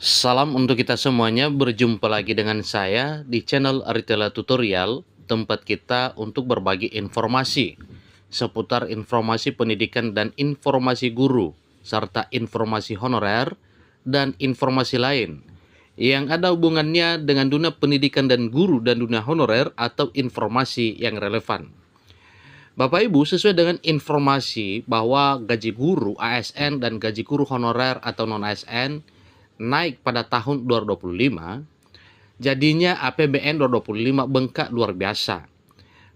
Salam untuk kita semuanya, berjumpa lagi dengan saya di channel Aritela Tutorial, tempat kita untuk berbagi informasi seputar informasi pendidikan dan informasi guru, serta informasi honorer dan informasi lain yang ada hubungannya dengan dunia pendidikan dan guru dan dunia honorer atau informasi yang relevan. Bapak Ibu, sesuai dengan informasi bahwa gaji guru ASN dan gaji guru honorer atau non-ASN naik pada tahun 2025, jadinya APBN 2025 bengkak luar biasa.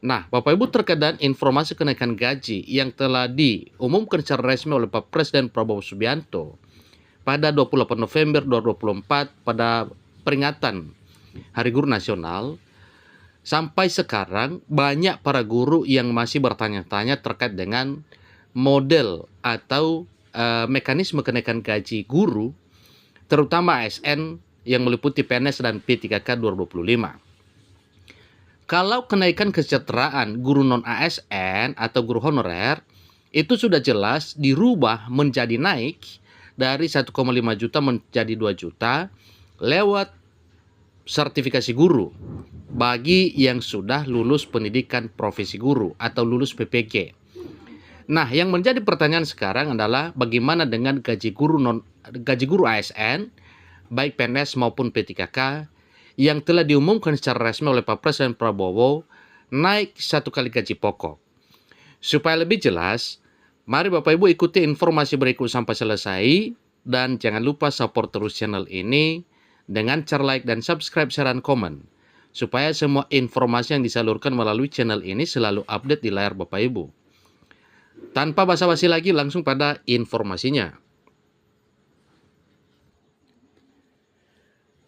Nah, Bapak Ibu, terkait informasi kenaikan gaji yang telah diumumkan secara resmi oleh Pak Presiden Prabowo Subianto pada 28 November 2024 pada peringatan Hari Guru Nasional, sampai sekarang banyak para guru yang masih bertanya-tanya terkait dengan model atau mekanisme kenaikan gaji guru, terutama ASN yang meliputi PNS dan P3K 2025. Kalau kenaikan kesejahteraan guru non-ASN atau guru honorer itu sudah jelas dirubah menjadi naik dari 1,5 juta menjadi 2 juta lewat sertifikasi guru bagi yang sudah lulus pendidikan profesi guru atau lulus PPG. Nah, yang menjadi pertanyaan sekarang adalah bagaimana dengan gaji guru ASN baik PNS maupun P3K yang telah diumumkan secara resmi oleh Pak Presiden Prabowo naik 1 kali gaji pokok. Supaya lebih jelas, mari Bapak Ibu ikuti informasi berikut sampai selesai dan jangan lupa support terus channel ini dengan cara like dan subscribe, share, dan komen supaya semua informasi yang disalurkan melalui channel ini selalu update di layar Bapak Ibu. Tanpa basa-basi lagi, langsung pada informasinya.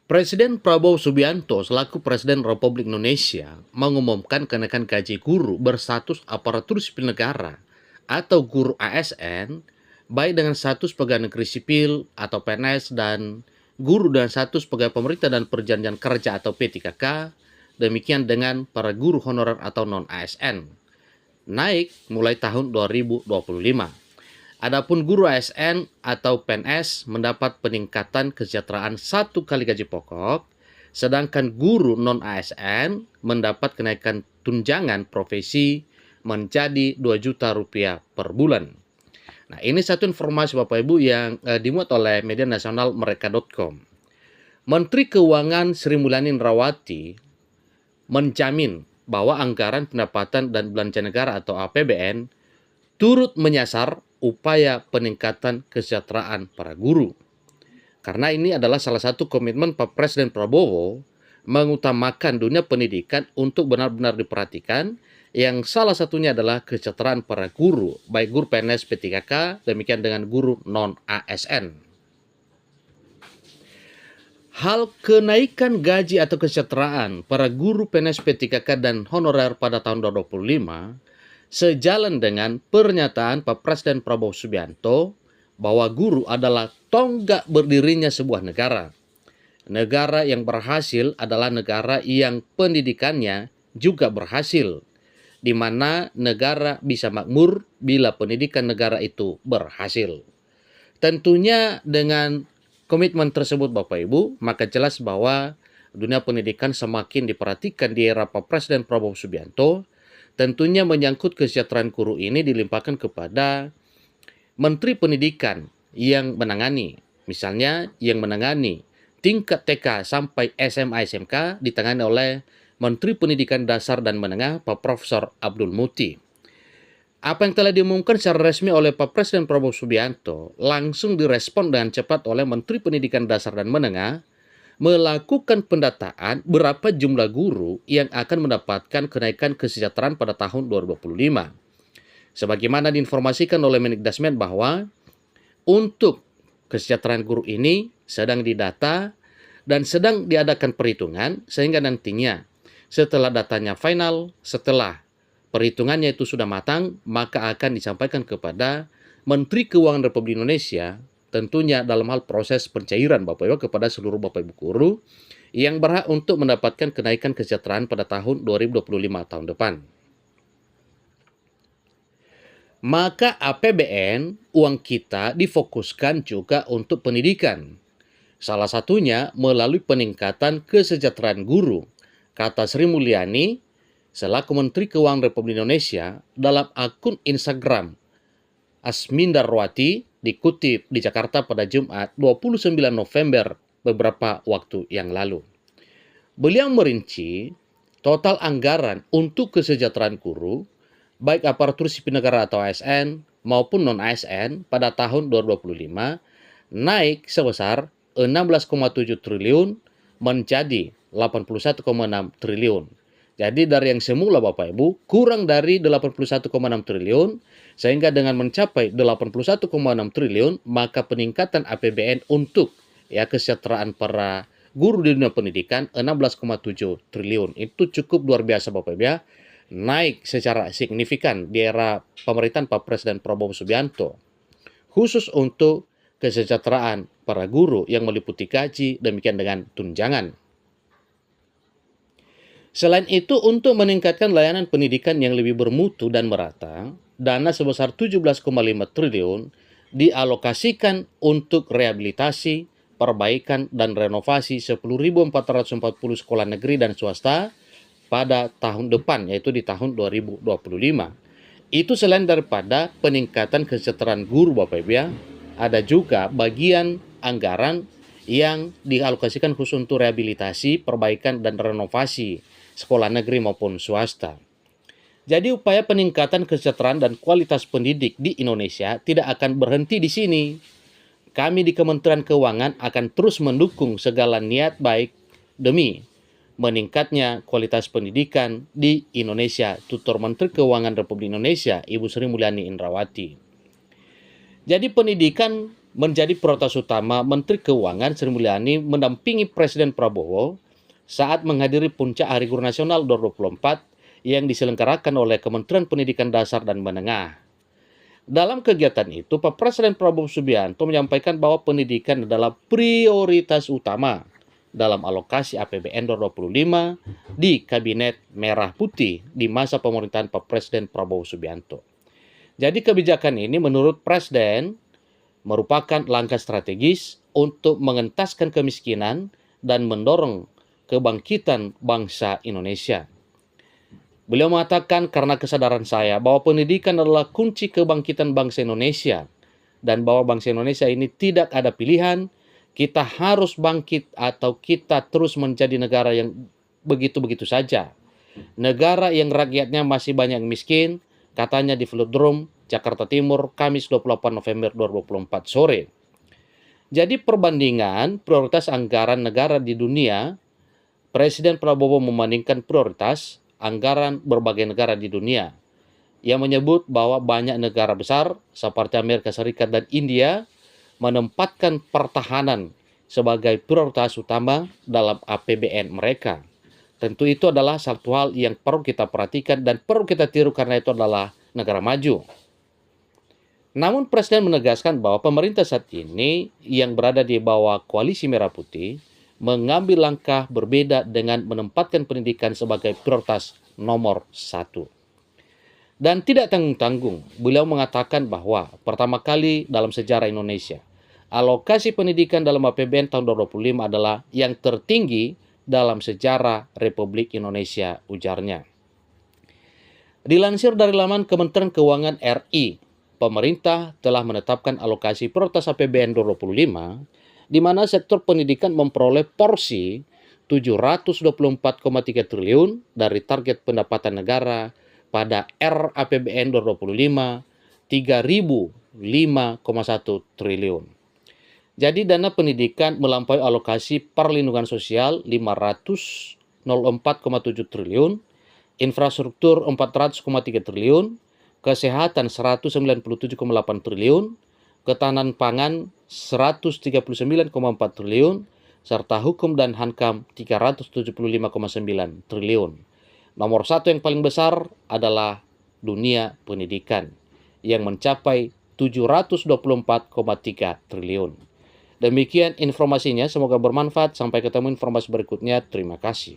Presiden Prabowo Subianto selaku Presiden Republik Indonesia mengumumkan kenaikan gaji guru berstatus aparatur sipil negara atau guru ASN baik dengan status pegawai negeri sipil atau PNS dan guru dengan status pegawai pemerintah dan perjanjian kerja atau P3K, demikian dengan para guru honorer atau non-ASN, naik mulai tahun 2025. Adapun guru ASN atau PNS mendapat peningkatan kesejahteraan 1 kali gaji pokok, sedangkan guru non-ASN mendapat kenaikan tunjangan profesi menjadi 2 juta rupiah per bulan. Nah, ini satu informasi Bapak Ibu yang dimuat oleh media nasional mereka.com. Menteri Keuangan Sri Mulyani Indrawati menjamin bahwa anggaran pendapatan dan belanja negara atau APBN turut menyasar upaya peningkatan kesejahteraan para guru. Karena ini adalah salah satu komitmen Pak Presiden Prabowo mengutamakan dunia pendidikan untuk benar-benar diperhatikan, yang salah satunya adalah kesejahteraan para guru, baik guru PNS P3K, demikian dengan guru non-ASN. Hal kenaikan gaji atau kesejahteraan para guru PNS P3K dan honorer pada tahun 2025 sejalan dengan pernyataan Pak Presiden Prabowo Subianto bahwa guru adalah tonggak berdirinya sebuah negara. Negara yang berhasil adalah negara yang pendidikannya juga berhasil, di mana negara bisa makmur bila pendidikan negara itu berhasil. Tentunya dengan komitmen tersebut Bapak Ibu, maka jelas bahwa dunia pendidikan semakin diperhatikan di era Pak Presiden Prabowo Subianto. Tentunya menyangkut kesejahteraan guru ini dilimpahkan kepada Menteri Pendidikan yang menangani. Misalnya yang menangani tingkat TK sampai SMA SMK ditangani oleh Menteri Pendidikan Dasar dan Menengah Pak Profesor Abdul Muti. Apa yang telah diumumkan secara resmi oleh Pak Presiden Prabowo Subianto langsung direspon dengan cepat oleh Menteri Pendidikan Dasar dan Menengah melakukan pendataan berapa jumlah guru yang akan mendapatkan kenaikan kesejahteraan pada tahun 2025. Sebagaimana diinformasikan oleh Mendikbudristek bahwa untuk kesejahteraan guru ini sedang didata dan sedang diadakan perhitungan, sehingga nantinya setelah datanya final, setelah perhitungannya itu sudah matang, maka akan disampaikan kepada Menteri Keuangan Republik Indonesia, tentunya dalam hal proses pencairan Bapak Ibu kepada seluruh Bapak Ibu guru yang berhak untuk mendapatkan kenaikan kesejahteraan pada tahun 2025 tahun depan. Maka APBN, uang kita difokuskan juga untuk pendidikan. Salah satunya melalui peningkatan kesejahteraan guru, kata Sri Mulyani selaku Menteri Keuangan Republik Indonesia dalam akun Instagram Asmindarwati dikutip di Jakarta pada Jumat 29 November beberapa waktu yang lalu. Beliau merinci total anggaran untuk kesejahteraan guru, baik aparatur sipil negara atau ASN maupun non-ASN pada tahun 2025 naik sebesar 16,7 triliun menjadi 81,6 triliun. Jadi dari yang semula Bapak Ibu kurang dari 81,6 triliun sehingga dengan mencapai 81,6 triliun maka peningkatan APBN untuk kesejahteraan para guru di dunia pendidikan 16,7 triliun. Itu cukup luar biasa Bapak Ibu ya. Naik secara signifikan di era pemerintahan Pak Presiden Prabowo Subianto. Khusus untuk kesejahteraan para guru yang meliputi gaji, demikian dengan tunjangan. Selain itu, untuk meningkatkan layanan pendidikan yang lebih bermutu dan merata, dana sebesar 17,5 triliun dialokasikan untuk rehabilitasi, perbaikan, dan renovasi 10.440 sekolah negeri dan swasta pada tahun depan, yaitu di tahun 2025. Itu selain daripada peningkatan kesejahteraan guru Bapak Ibu ya, ada juga bagian anggaran yang dialokasikan khusus untuk rehabilitasi, perbaikan, dan renovasi sekolah negeri maupun swasta. Jadi upaya peningkatan kesejahteraan dan kualitas pendidik di Indonesia tidak akan berhenti di sini. Kami di Kementerian Keuangan akan terus mendukung segala niat baik demi meningkatnya kualitas pendidikan di Indonesia. Tutur Menteri Keuangan Republik Indonesia, Ibu Sri Mulyani Indrawati. Jadi pendidikan menjadi prioritas utama Menteri Keuangan Sri Mulyani mendampingi Presiden Prabowo saat menghadiri Puncak Hari Guru Nasional 2024 yang diselenggarakan oleh Kementerian Pendidikan Dasar dan Menengah. Dalam kegiatan itu, Pak Presiden Prabowo Subianto menyampaikan bahwa pendidikan adalah prioritas utama dalam alokasi APBN 2025 di Kabinet Merah Putih di masa pemerintahan Pak Presiden Prabowo Subianto. Jadi kebijakan ini menurut Presiden merupakan langkah strategis untuk mengentaskan kemiskinan dan mendorong kebangkitan bangsa Indonesia. Beliau mengatakan karena kesadaran saya bahwa pendidikan adalah kunci kebangkitan bangsa Indonesia dan bahwa bangsa Indonesia ini tidak ada pilihan, kita harus bangkit atau kita terus menjadi negara yang begitu-begitu saja. Negara yang rakyatnya masih banyak miskin, katanya di Velodrome, Jakarta Timur, Kamis 28 November 2024 sore. Jadi perbandingan prioritas anggaran negara di dunia, Presiden Prabowo membandingkan prioritas anggaran berbagai negara di dunia. Ia menyebut bahwa banyak negara besar seperti Amerika Serikat dan India menempatkan pertahanan sebagai prioritas utama dalam APBN mereka. Tentu itu adalah satu hal yang perlu kita perhatikan dan perlu kita tiru karena itu adalah negara maju. Namun Presiden menegaskan bahwa pemerintah saat ini yang berada di bawah Koalisi Merah Putih mengambil langkah berbeda dengan menempatkan pendidikan sebagai prioritas nomor 1. Dan tidak tanggung-tanggung, beliau mengatakan bahwa pertama kali dalam sejarah Indonesia, alokasi pendidikan dalam APBN tahun 2025 adalah yang tertinggi dalam sejarah Republik Indonesia, ujarnya. Dilansir dari laman Kementerian Keuangan RI, pemerintah telah menetapkan alokasi prioritas APBN 2025, di mana sektor pendidikan memperoleh porsi 724,3 triliun dari target pendapatan negara pada RAPBN 2025, 3.005,1 triliun. Jadi dana pendidikan melampaui alokasi perlindungan sosial 504,7 triliun, infrastruktur 400,3 triliun, kesehatan 197,8 triliun, ketahanan pangan 139,4 triliun, serta hukum dan hankam 375,9 triliun. Nomor satu yang paling besar adalah dunia pendidikan yang mencapai 724,3 triliun. Demikian informasinya, semoga bermanfaat. Sampai ketemu informasi berikutnya. Terima kasih.